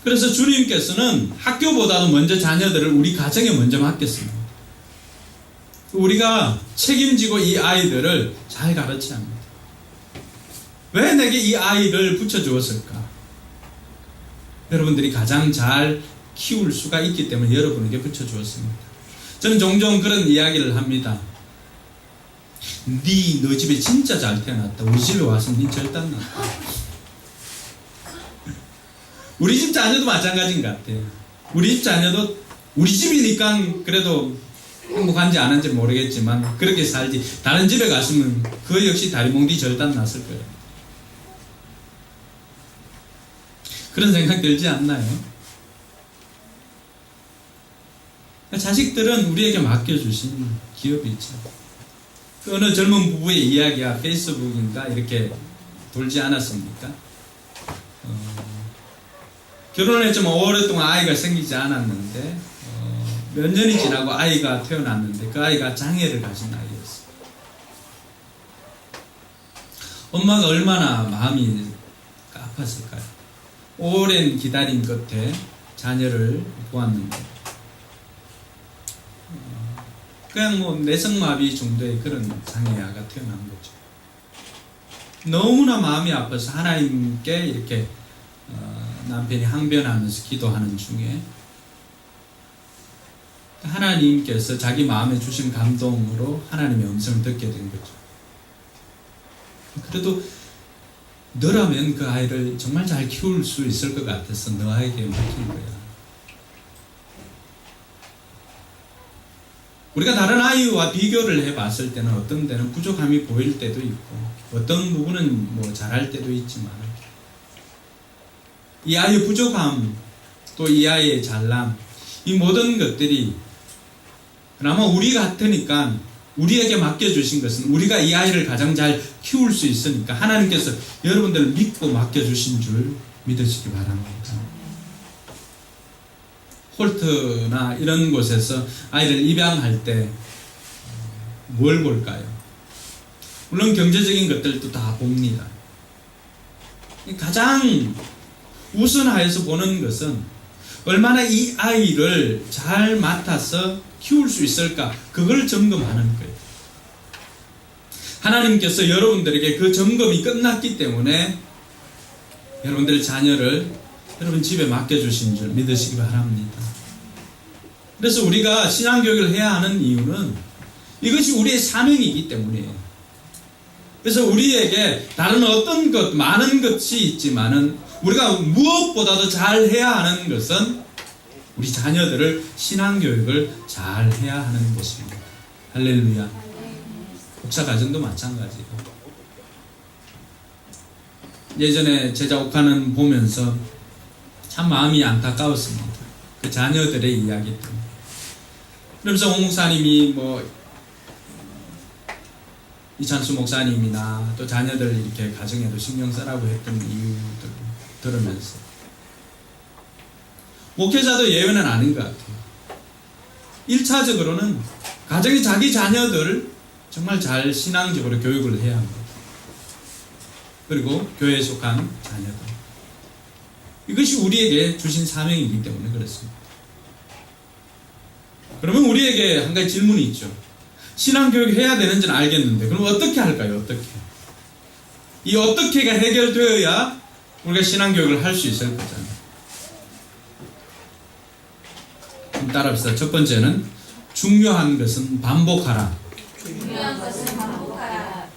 Speaker 1: 그래서 주님께서는 학교보다도 먼저 자녀들을 우리 가정에 먼저 맡겼습니다. 우리가 책임지고 이 아이들을 잘 가르쳐야 합니다. 왜 내게 이 아이를 붙여주었을까? 여러분들이 가장 잘 키울 수가 있기 때문에 여러분에게 붙여주었습니다. 저는 종종 그런 이야기를 합니다. 너 집에 진짜 잘 태어났다. 우리 집에 와서 니 절단 났다. 우리 집 자녀도 마찬가지인 것 같아요. 우리 집 자녀도 우리 집이니까 그래도 행복한지 안 한지 모르겠지만 그렇게 살지. 다른 집에 갔으면 그 역시 다리몽디 절단 났을 거예요. 그런 생각 들지 않나요? 자식들은 우리에게 맡겨주신 기업이 있죠. 그 어느 젊은 부부의 이야기가 페이스북인가 이렇게 돌지 않았습니까? 결혼을 했지만 오랫동안 아이가 생기지 않았는데 몇 년이 지나고 아이가 태어났는데 그 아이가 장애를 가진 아이였어요. 엄마가 얼마나 마음이 아팠을까요? 오랜 기다림 끝에 자녀를 보았는데 그냥 뭐 내성마비 정도의 그런 장애아가 태어난 거죠. 너무나 마음이 아파서 하나님께 이렇게 남편이 항변하면서 기도하는 중에 하나님께서 자기 마음에 주신 감동으로 하나님의 음성을 듣게 된 거죠. 그래도 너라면 그 아이를 정말 잘 키울 수 있을 것 같아서 너에게 맡긴 거야. 우리가 다른 아이와 비교를 해봤을 때는 어떤 데는 부족함이 보일 때도 있고 어떤 부분은 뭐 잘할 때도 있지만 이 아이의 부족함 또 이 아이의 잘남 이 모든 것들이 그나마 우리 같으니까 우리에게 맡겨주신 것은 우리가 이 아이를 가장 잘 키울 수 있으니까 하나님께서 여러분들을 믿고 맡겨주신 줄 믿으시기 바랍니다. 홀트나 이런 곳에서 아이를 입양할 때 뭘 볼까요? 물론 경제적인 것들도 다 봅니다. 가장 우선하여서 보는 것은 얼마나 이 아이를 잘 맡아서 키울 수 있을까 그걸 점검하는 거예요. 하나님께서 여러분들에게 그 점검이 끝났기 때문에 여러분들 자녀를 여러분 집에 맡겨주신 줄 믿으시기 바랍니다. 그래서 우리가 신앙교육을 해야 하는 이유는 이것이 우리의 사명이기 때문이에요. 그래서 우리에게 다른 어떤 것 많은 것이 있지만은 우리가 무엇보다도 잘 해야 하는 것은 우리 자녀들을 신앙교육을 잘 해야 하는 것입니다. 할렐루야. 목사가정도 마찬가지고 예전에 제자 옥하는 보면서 참 마음이 안타까웠습니다. 그 자녀들의 이야기들. 그러면서 오 목사님이 이찬수 목사님이나 또 자녀들 이렇게 가정에도 신경 쓰라고 했던 이유들 들으면서 목회자도 예외는 아닌 것 같아요. 1차적으로는 가정이 자기 자녀들을 정말 잘 신앙적으로 교육을 해야 합니다. 그리고 교회에 속한 자녀들. 이것이 우리에게 주신 사명이기 때문에 그렇습니다. 그러면 우리에게 한 가지 질문이 있죠. 신앙교육 해야 되는지는 알겠는데 그럼 어떻게 할까요? 어떻게? 이 어떻게가 해결되어야 우리가 신앙교육을 할 수 있을 거잖아요. 따라합시다. 첫 번째는 중요한 것은 반복하라.
Speaker 2: 중요한 것은 반복하라.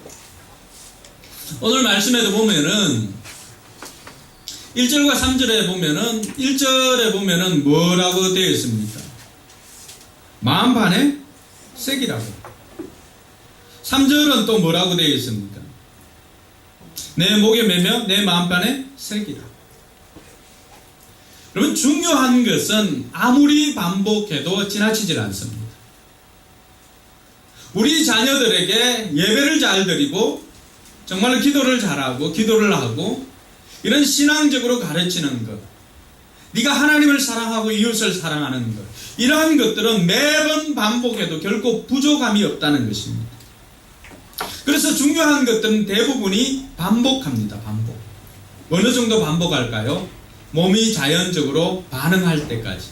Speaker 1: 오늘 말씀에도 보면은 1절과 3절에 보면은 1절에 보면은 뭐라고 되어 있습니까? 마음판에 새기라고. 3절은 또 뭐라고 되어 있습니까? 내 목에 매며 내 마음판에 새기라. 그러면 중요한 것은 아무리 반복해도 지나치질 않습니다. 우리 자녀들에게 예배를 잘 드리고 정말로 기도를 잘하고 기도를 하고 이런 신앙적으로 가르치는 것, 네가 하나님을 사랑하고 이웃을 사랑하는 것, 이러한 것들은 매번 반복해도 결코 부족함이 없다는 것입니다. 그래서 중요한 것들은 대부분이 반복합니다. 반복. 어느 정도 반복할까요? 몸이 자연적으로 반응할 때까지.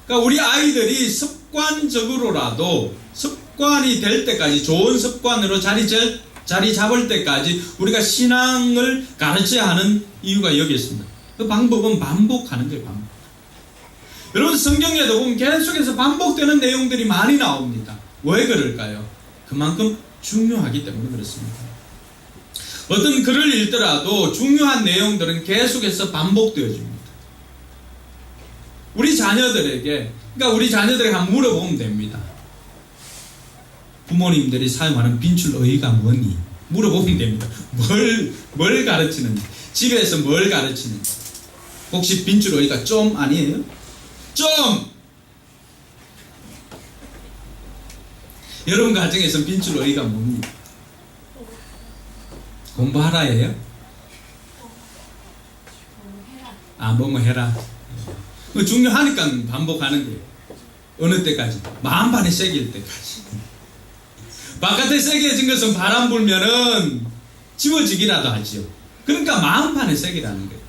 Speaker 1: 그러니까 우리 아이들이 습관적으로라도 습관이 될 때까지, 좋은 습관으로 자리 잡을 때까지 우리가 신앙을 가르쳐야 하는 이유가 여기 있습니다. 그 방법은 반복하는 거예요. 반복. 여러분, 성경에도 보면 계속해서 반복되는 내용들이 많이 나옵니다. 왜 그럴까요? 그만큼 중요하기 때문에 그렇습니다. 어떤 글을 읽더라도 중요한 내용들은 계속해서 반복되어집니다. 우리 자녀들에게 한번 물어보면 됩니다. 부모님들이 사용하는 빈출어휘가 뭐니? 물어보면 됩니다. 뭘 가르치는지, 집에서 뭘 가르치는지. 혹시 빈출어휘가 좀 아니에요? 좀! 여러분 가정에서 빈출어휘가 뭡니까? 공부하라예요? 뭐뭐 해라. 중요하니까 반복하는 거예요. 어느 때까지? 마음판에 새길 때까지. 바깥에 새겨진 것은 바람 불면은 지워지기라도 하지요. 그러니까 마음판에 새기라는 거예요.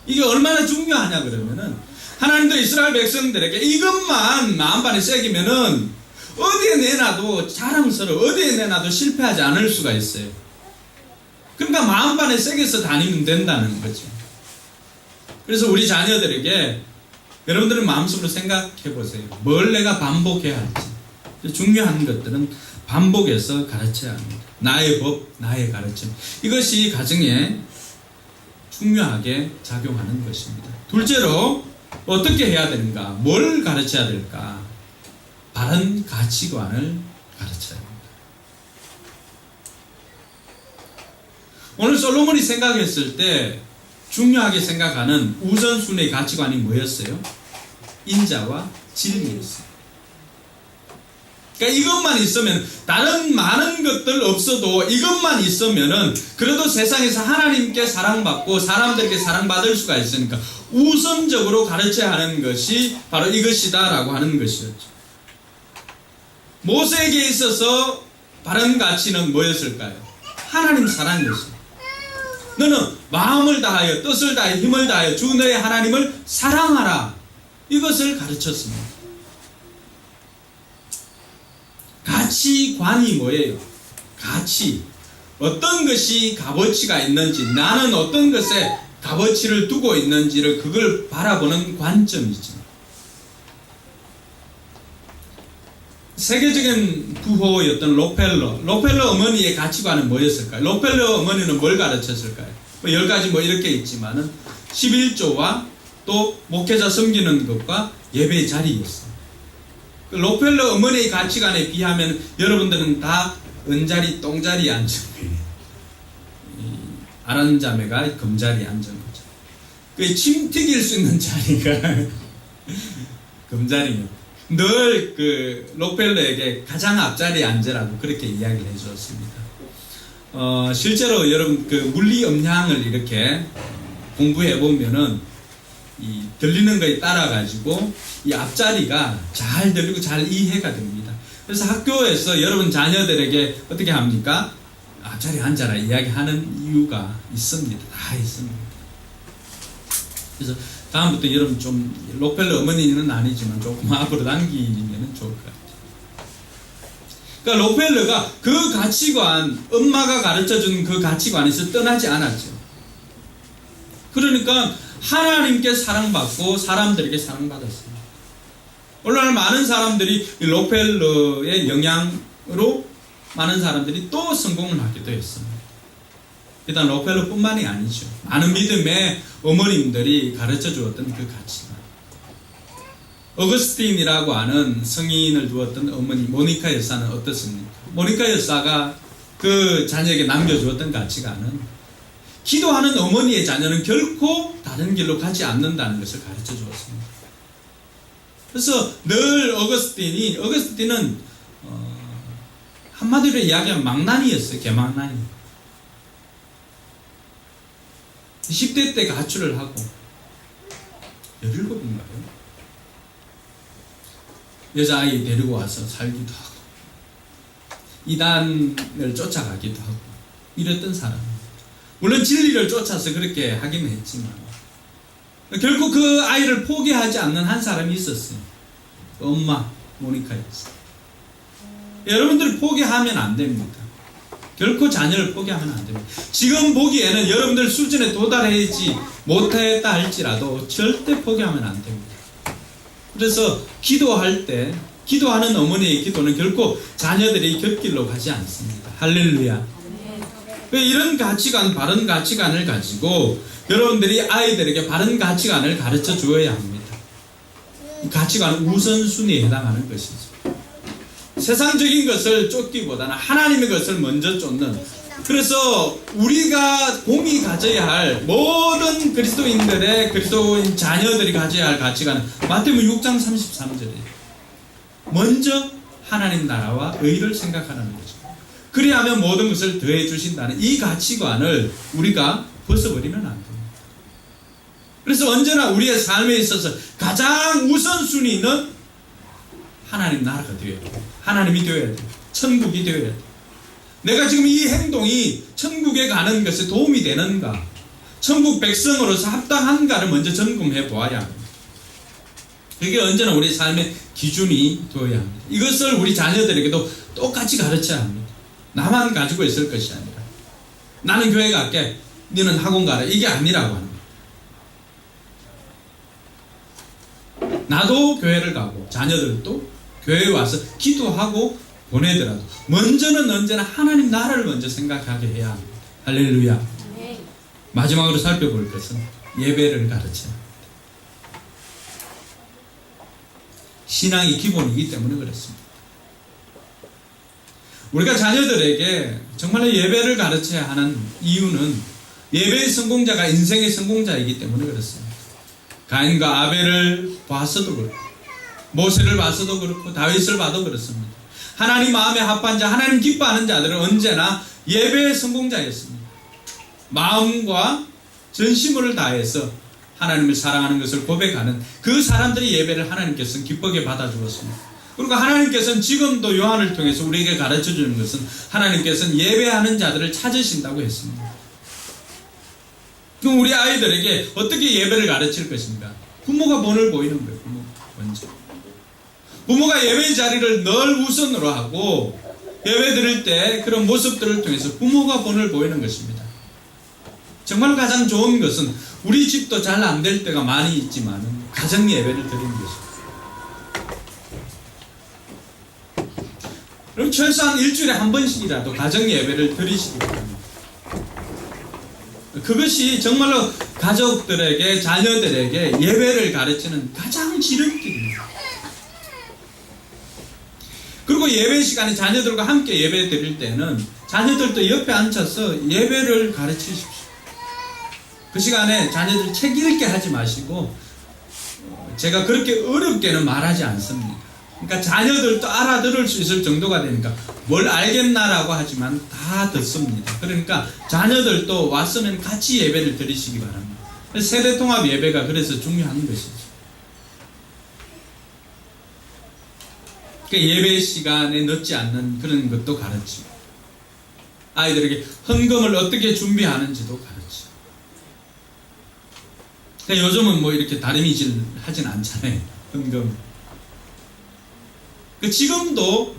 Speaker 1: 이게 얼마나 중요하냐 그러면은, 하나님도 이스라엘 백성들에게 이것만 마음판에 새기면은 어디에 내놔도 자랑스러워, 어디에 내놔도 실패하지 않을 수가 있어요. 그러니까 마음판에 새겨서 다니면 된다는 거죠. 그래서 우리 자녀들에게 여러분들은 마음속으로 생각해 보세요. 뭘 내가 반복해야 할지. 중요한 것들은 반복해서 가르쳐야 합니다. 나의 법, 나의 가르침. 이것이 가정에 중요하게 작용하는 것입니다. 둘째로, 어떻게 해야 되는가? 뭘 가르쳐야 될까? 바른 가치관을 가르쳐야 합니다. 오늘 솔로몬이 생각했을 때 중요하게 생각하는 우선순위의 가치관이 뭐였어요? 인자와 진리였어요. 그러니까 이것만 있으면, 다른 많은 것들 없어도 이것만 있으면은 그래도 세상에서 하나님께 사랑받고 사람들에게 사랑받을 수가 있으니까 우선적으로 가르쳐야 하는 것이 바로 이것이다 라고 하는 것이었죠. 모세에게 있어서 바른 가치는 뭐였을까요? 하나님 사랑이었어요. 너는 마음을 다하여 뜻을 다하여 힘을 다하여 주 너의 하나님을 사랑하라. 이것을 가르쳤습니다. 가치관이 뭐예요? 가치. 어떤 것이 값어치가 있는지, 나는 어떤 것에 값어치를 두고 있는지를 그걸 바라보는 관점이죠. 세계적인 부호였던 록펠러 어머니의 가치관은 뭐였을까요? 록펠러 어머니는 뭘 가르쳤을까요? 10가지 이렇게 있지만은 11조와 또 목회자 섬기는 것과 예배의 자리였어요. 록펠러 어머니의 가치관에 비하면 여러분들은 다 은자리, 똥자리에 앉은 거예요. 아란자매가 금자리에 앉은 거죠. 그 침 튀길 수 있는 자리가 금자리예요. 늘 록펠러에게 가장 앞자리에 앉으라고 그렇게 이야기를 해주었습니다. 실제로 여러분 물리 음향을 이렇게 공부해 보면은 이 들리는 거에 따라 가지고 이 앞자리가 잘 들리고 잘 이해가 됩니다. 그래서 학교에서 여러분 자녀들에게 어떻게 합니까? 앞자리에 앉아라 이야기하는 이유가 있습니다. 다 있습니다. 그래서 다음부터 여러분 좀 록펠러 어머니는 아니지만 조금 앞으로 당기면 좋을 것 같아요. 그러니까 록펠러가 그 가치관, 엄마가 가르쳐준 그 가치관에서 떠나지 않았죠. 그러니까 하나님께 사랑받고 사람들에게 사랑받았어요. 오늘날 많은 사람들이 이 록펠러의 영향으로 많은 사람들이 또 성공을 하기도 했습니다. 일단 록펠러뿐만이 아니죠. 많은 믿음의 어머님들이 가르쳐 주었던 그 가치관. 어거스틴이라고 하는 성인을 두었던 어머니 모니카 여사는 어떻습니까? 모니카 여사가 그 자녀에게 남겨주었던 가치관은 기도하는 어머니의 자녀는 결코 다른 길로 가지 않는다는 것을 가르쳐 주었습니다. 그래서 늘 어거스틴은 한마디로 이야기하면 망나니였어요. 개망나니. 10대 때 가출을 하고 17인가요? 여자아이 데리고 와서 살기도 하고 이단을 쫓아가기도 하고 이랬던 사람입니다. 물론 진리를 쫓아서 그렇게 하긴 했지만 결국 그 아이를 포기하지 않는 한 사람이 있었어요. 엄마 모니카였어요. 여러분들이 포기하면 안 됩니다. 결코 자녀를 포기하면 안 됩니다. 지금 보기에는 여러분들 수준에 도달하지 못했다 할지라도 절대 포기하면 안 됩니다. 그래서 기도할 때 기도하는 어머니의 기도는 결코 자녀들이 곁길로 가지 않습니다. 할렐루야. 왜 이런 가치관, 바른 가치관을 가지고 여러분들이 아이들에게 바른 가치관을 가르쳐 주어야 합니다. 가치관은 우선순위에 해당하는 것이죠. 세상적인 것을 쫓기보다는 하나님의 것을 먼저 쫓는, 그래서 우리가 공이 가져야 할 모든 그리스도인들의 그리스도인 자녀들이 가져야 할 가치관은 마태복음 6장 33절이에요. 먼저 하나님 나라와 의를 생각하는 거죠. 그리하면 모든 것을 더해 주신다는 이 가치관을 우리가 벗어버리면 안 됩니다. 그래서 언제나 우리의 삶에 있어서 가장 우선순위는 하나님 나라가 되어야 돼요. 하나님이 되어야 돼요. 천국이 되어야 돼요. 내가 지금 이 행동이 천국에 가는 것에 도움이 되는가, 천국 백성으로서 합당한가를 먼저 점검해 보아야 합니다. 그게 언제나 우리 삶의 기준이 되어야 합니다. 이것을 우리 자녀들에게도 똑같이 가르쳐야 합니다. 나만 가지고 있을 것이 아니라 나는 교회 갈게, 너는 학원 가라, 이게 아니라고 합니다. 나도 교회를 가고 자녀들도 교회에 와서 기도하고 보내더라도 먼저는 언제나 하나님 나라를 먼저 생각하게 해야 합니다. 할렐루야. 마지막으로 살펴볼 것은 예배를 가르쳐야 합니다. 신앙이 기본이기 때문에 그렇습니다. 우리가 자녀들에게 정말로 예배를 가르쳐야 하는 이유는 예배의 성공자가 인생의 성공자이기 때문에 그렇습니다. 가인과 아벨을 봐서도 그렇고 모세를 봐서도 그렇고 다윗을 봐도 그렇습니다. 하나님 마음에 합한 자, 하나님 기뻐하는 자들은 언제나 예배의 성공자였습니다. 마음과 전심을 다해서 하나님을 사랑하는 것을 고백하는 그 사람들의 예배를 하나님께서는 기쁘게 받아주었습니다. 그리고 하나님께서는 지금도 요한을 통해서 우리에게 가르쳐주는 것은 하나님께서는 예배하는 자들을 찾으신다고 했습니다. 그럼 우리 아이들에게 어떻게 예배를 가르칠 것인가? 부모가 본을 보이는 거예요. 부모 먼저. 부모가 예배의 자리를 늘 우선으로 하고 예배 드릴 때 그런 모습들을 통해서 부모가 본을 보이는 것입니다. 정말 가장 좋은 것은 우리 집도 잘 안 될 때가 많이 있지만 가정 예배를 드리는 것입니다. 그럼 최소한 일주일에 한 번씩이라도 가정 예배를 드리시기 바랍니다. 그것이 정말로 가족들에게, 자녀들에게 예배를 가르치는 가장 지름길입니다. 그리고 예배 시간에 자녀들과 함께 예배 드릴 때는 자녀들도 옆에 앉아서 예배를 가르치십시오. 그 시간에 자녀들 책 읽게 하지 마시고, 제가 그렇게 어렵게는 말하지 않습니다. 그러니까 자녀들도 알아들을 수 있을 정도가 되니까 뭘 알겠나라고 하지만 다 듣습니다. 그러니까 자녀들도 왔으면 같이 예배를 드리시기 바랍니다. 세대통합 예배가 그래서 중요한 것이죠. 그러니까 예배 시간에 늦지 않는 그런 것도 가르치고, 아이들에게 헌금을 어떻게 준비하는지도 가르치고. 그러니까 요즘은 뭐 이렇게 다리미질 하진 않잖아요. 헌금. 지금도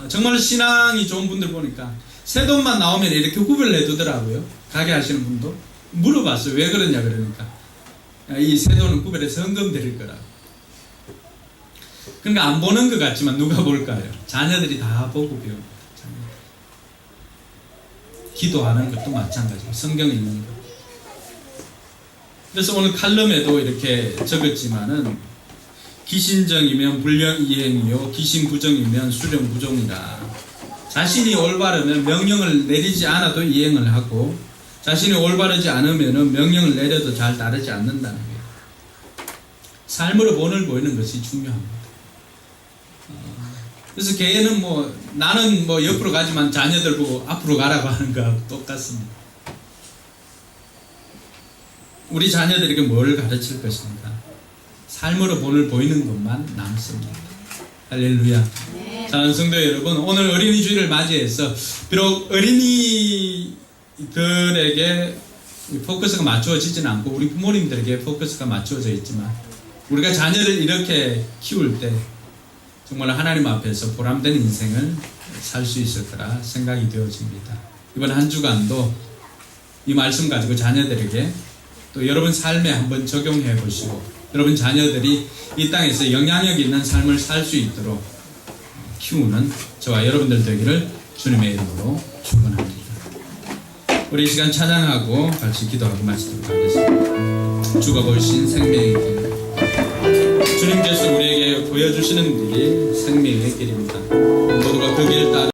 Speaker 1: 정말 신앙이 좋은 분들 보니까 새돈만 나오면 이렇게 구별 내두더라고요. 가게 하시는 분도 물어봤어요. 왜 그러냐 그러니까 이 새돈은 구별해서 헌금 드릴 거라고. 그러니까 안 보는 것 같지만 누가 볼까요? 자녀들이 다 보고 배웁니다. 기도하는 것도 마찬가지고 성경 읽는 것. 그래서 오늘 칼럼에도 이렇게 적었지만은 기신정이면 불량이행이요 기신부정이면 수령부정이라. 자신이 올바르면 명령을 내리지 않아도 이행을 하고 자신이 올바르지 않으면 명령을 내려도 잘 따르지 않는다는 거예요. 삶으로 본을 보이는 것이 중요합니다. 그래서 개는 뭐 나는 뭐 옆으로 가지만 자녀들 보고 앞으로 가라고 하는 거하고 똑같습니다. 우리 자녀들에게 뭘 가르칠 것인가? 삶으로 본을 보이는 것만 남습니다. 할렐루야. 사랑하는 성도 여러분, 오늘 어린이 주일을 맞이해서 비록 어린이 들에게 포커스가 맞추어지지는 않고 우리 부모님들에게 포커스가 맞추어져 있지만 우리가 자녀를 이렇게 키울 때 정말 하나님 앞에서 보람된 인생을 살 수 있을 거라 생각이 되어집니다. 이번 한 주간도 이 말씀 가지고 자녀들에게 또 여러분 삶에 한번 적용해 보시고 여러분 자녀들이 이 땅에서 영향력 있는 삶을 살 수 있도록 키우는 저와 여러분들 되기를 주님의 이름으로 축원합니다. 우리 이 시간 찬양하고 같이 기도하고 마치도록 하겠습니다. 주가 보신 생명의 길, 주님께서 우리에게 보여주시는 길이 생명의 길입니다.